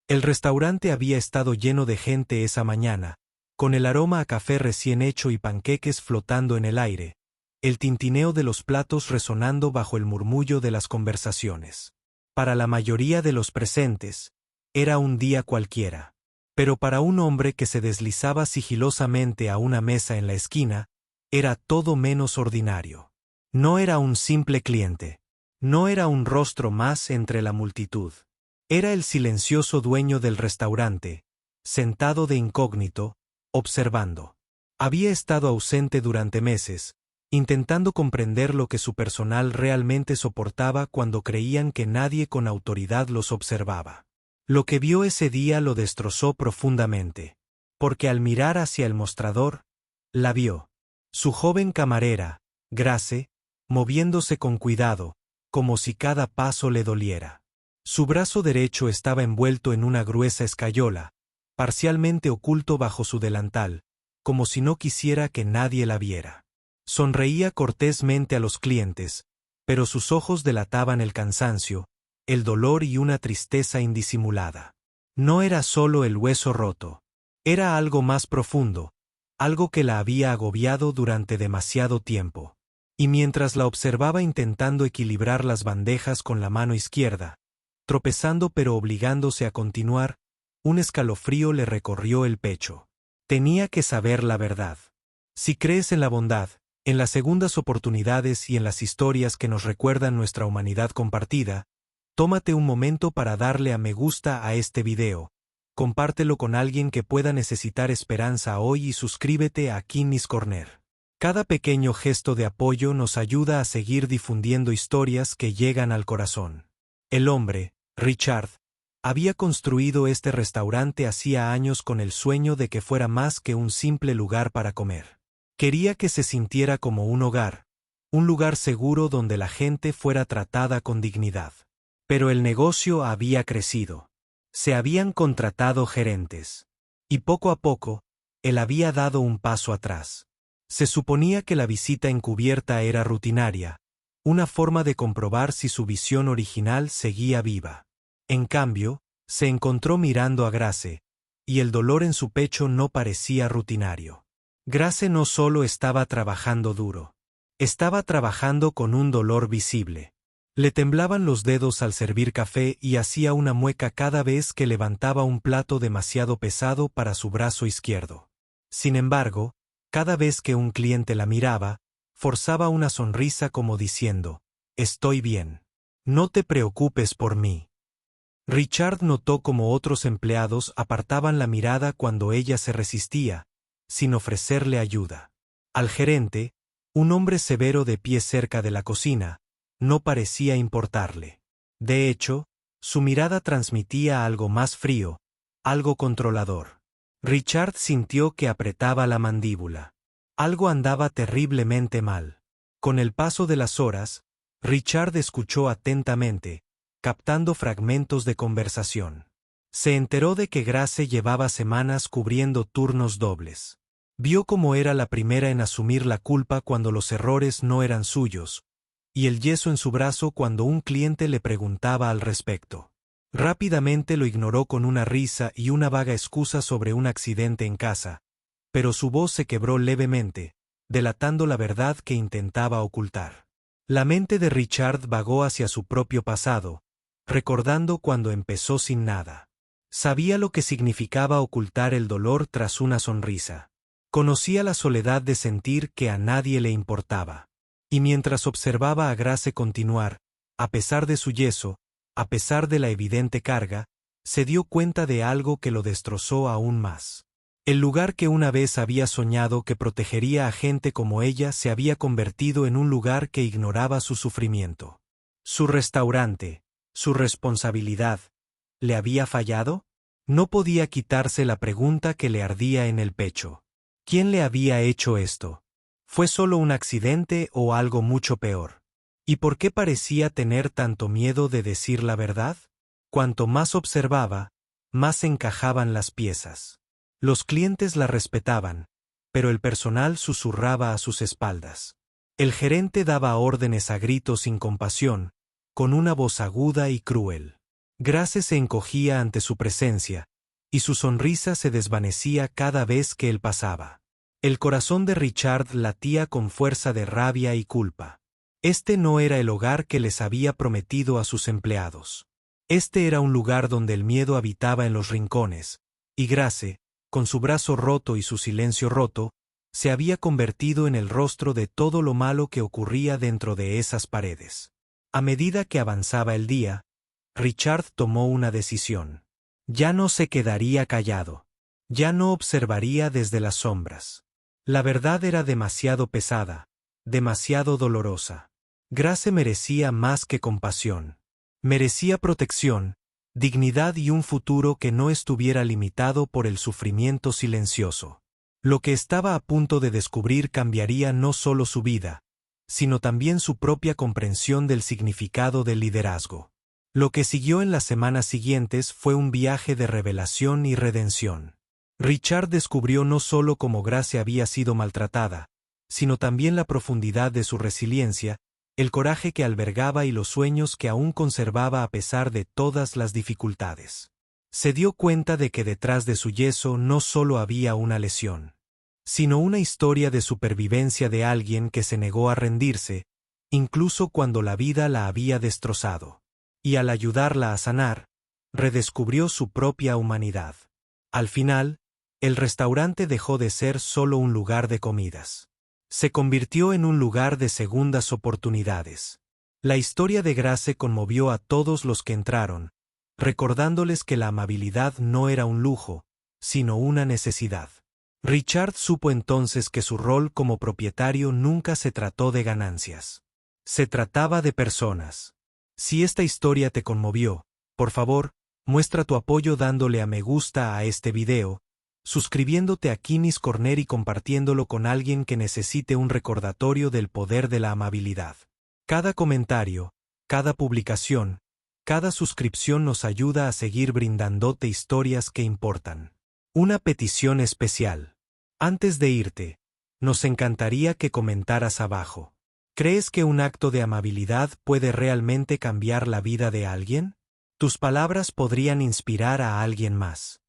El restaurante había estado lleno de gente esa mañana, con el aroma a café recién hecho y panqueques flotando en el aire, el tintineo de los platos resonando bajo el murmullo de las conversaciones. Para la mayoría de los presentes, era un día cualquiera. Pero para un hombre que se deslizaba sigilosamente a una mesa en la esquina, era todo menos ordinario. No era un simple cliente. No era un rostro más entre la multitud. Era el silencioso dueño del restaurante, sentado de incógnito, observando. Había estado ausente durante meses, intentando comprender lo que su personal realmente soportaba cuando creían que nadie con autoridad los observaba. Lo que vio ese día lo destrozó profundamente. Porque al mirar hacia el mostrador, la vio. Su joven camarera, Grace, moviéndose con cuidado, como si cada paso le doliera. Su brazo derecho estaba envuelto en una gruesa escayola, parcialmente oculto bajo su delantal, como si no quisiera que nadie la viera. Sonreía cortésmente a los clientes, pero sus ojos delataban el cansancio, el dolor y una tristeza indisimulada. No era solo el hueso roto. Era algo más profundo, algo que la había agobiado durante demasiado tiempo. Y mientras la observaba intentando equilibrar las bandejas con la mano izquierda, tropezando pero obligándose a continuar, un escalofrío le recorrió el pecho. Tenía que saber la verdad. Si crees en la bondad, en las segundas oportunidades y en las historias que nos recuerdan nuestra humanidad compartida, tómate un momento para darle a me gusta a este video, compártelo con alguien que pueda necesitar esperanza hoy y suscríbete a Kidney's Corner. Cada pequeño gesto de apoyo nos ayuda a seguir difundiendo historias que llegan al corazón. El hombre, Richard, había construido este restaurante hacía años con el sueño de que fuera más que un simple lugar para comer. Quería que se sintiera como un hogar, un lugar seguro donde la gente fuera tratada con dignidad. Pero el negocio había crecido. Se habían contratado gerentes. Y poco a poco, él había dado un paso atrás. Se suponía que la visita encubierta era rutinaria, una forma de comprobar si su visión original seguía viva. En cambio, se encontró mirando a Grace, y el dolor en su pecho no parecía rutinario. Grace no solo estaba trabajando duro. Estaba trabajando con un dolor visible. Le temblaban los dedos al servir café y hacía una mueca cada vez que levantaba un plato demasiado pesado para su brazo izquierdo. Sin embargo, cada vez que un cliente la miraba, forzaba una sonrisa como diciendo, «Estoy bien. No te preocupes por mí». Richard notó cómo otros empleados apartaban la mirada cuando ella se resistía, sin ofrecerle ayuda. Al gerente, un hombre severo de pie cerca de la cocina, no parecía importarle. De hecho, su mirada transmitía algo más frío, algo controlador. Richard sintió que apretaba la mandíbula. Algo andaba terriblemente mal. Con el paso de las horas, Richard escuchó atentamente, captando fragmentos de conversación. Se enteró de que Grace llevaba semanas cubriendo turnos dobles. Vio cómo era la primera en asumir la culpa cuando los errores no eran suyos, y el yeso en su brazo cuando un cliente le preguntaba al respecto. Rápidamente lo ignoró con una risa y una vaga excusa sobre un accidente en casa, pero su voz se quebró levemente, delatando la verdad que intentaba ocultar. La mente de Richard vagó hacia su propio pasado, recordando cuando empezó sin nada. Sabía lo que significaba ocultar el dolor tras una sonrisa. Conocía la soledad de sentir que a nadie le importaba. Y mientras observaba a Grace continuar, a pesar de su yeso, a pesar de la evidente carga, se dio cuenta de algo que lo destrozó aún más. El lugar que una vez había soñado que protegería a gente como ella se había convertido en un lugar que ignoraba su sufrimiento. Su restaurante, su responsabilidad, ¿le había fallado? No podía quitarse la pregunta que le ardía en el pecho. ¿Quién le había hecho esto? ¿Fue solo un accidente o algo mucho peor? ¿Y por qué parecía tener tanto miedo de decir la verdad? Cuanto más observaba, más encajaban las piezas. Los clientes la respetaban, pero el personal susurraba a sus espaldas. El gerente daba órdenes a gritos sin compasión, con una voz aguda y cruel. Grace se encogía ante su presencia, y su sonrisa se desvanecía cada vez que él pasaba. El corazón de Richard latía con fuerza de rabia y culpa. Este no era el hogar que les había prometido a sus empleados. Este era un lugar donde el miedo habitaba en los rincones, y Grace, con su brazo roto y su silencio roto, se había convertido en el rostro de todo lo malo que ocurría dentro de esas paredes. A medida que avanzaba el día, Richard tomó una decisión. Ya no se quedaría callado. Ya no observaría desde las sombras. La verdad era demasiado pesada, demasiado dolorosa. Grace merecía más que compasión. Merecía protección, dignidad y un futuro que no estuviera limitado por el sufrimiento silencioso. Lo que estaba a punto de descubrir cambiaría no solo su vida, sino también su propia comprensión del significado del liderazgo. Lo que siguió en las semanas siguientes fue un viaje de revelación y redención. Richard descubrió no solo cómo Grace había sido maltratada, sino también la profundidad de su resiliencia, el coraje que albergaba y los sueños que aún conservaba a pesar de todas las dificultades. Se dio cuenta de que detrás de su yeso no solo había una lesión, sino una historia de supervivencia de alguien que se negó a rendirse, incluso cuando la vida la había destrozado. Y al ayudarla a sanar, redescubrió su propia humanidad. Al final, el restaurante dejó de ser solo un lugar de comidas. Se convirtió en un lugar de segundas oportunidades. La historia de Grace conmovió a todos los que entraron, recordándoles que la amabilidad no era un lujo, sino una necesidad. Richard supo entonces que su rol como propietario nunca se trató de ganancias. Se trataba de personas. Si esta historia te conmovió, por favor, muestra tu apoyo dándole a me gusta a este video, suscribiéndote a Kinis Corner y compartiéndolo con alguien que necesite un recordatorio del poder de la amabilidad. Cada comentario, cada publicación, cada suscripción nos ayuda a seguir brindándote historias que importan. Una petición especial. Antes de irte, nos encantaría que comentaras abajo. ¿Crees que un acto de amabilidad puede realmente cambiar la vida de alguien? Tus palabras podrían inspirar a alguien más.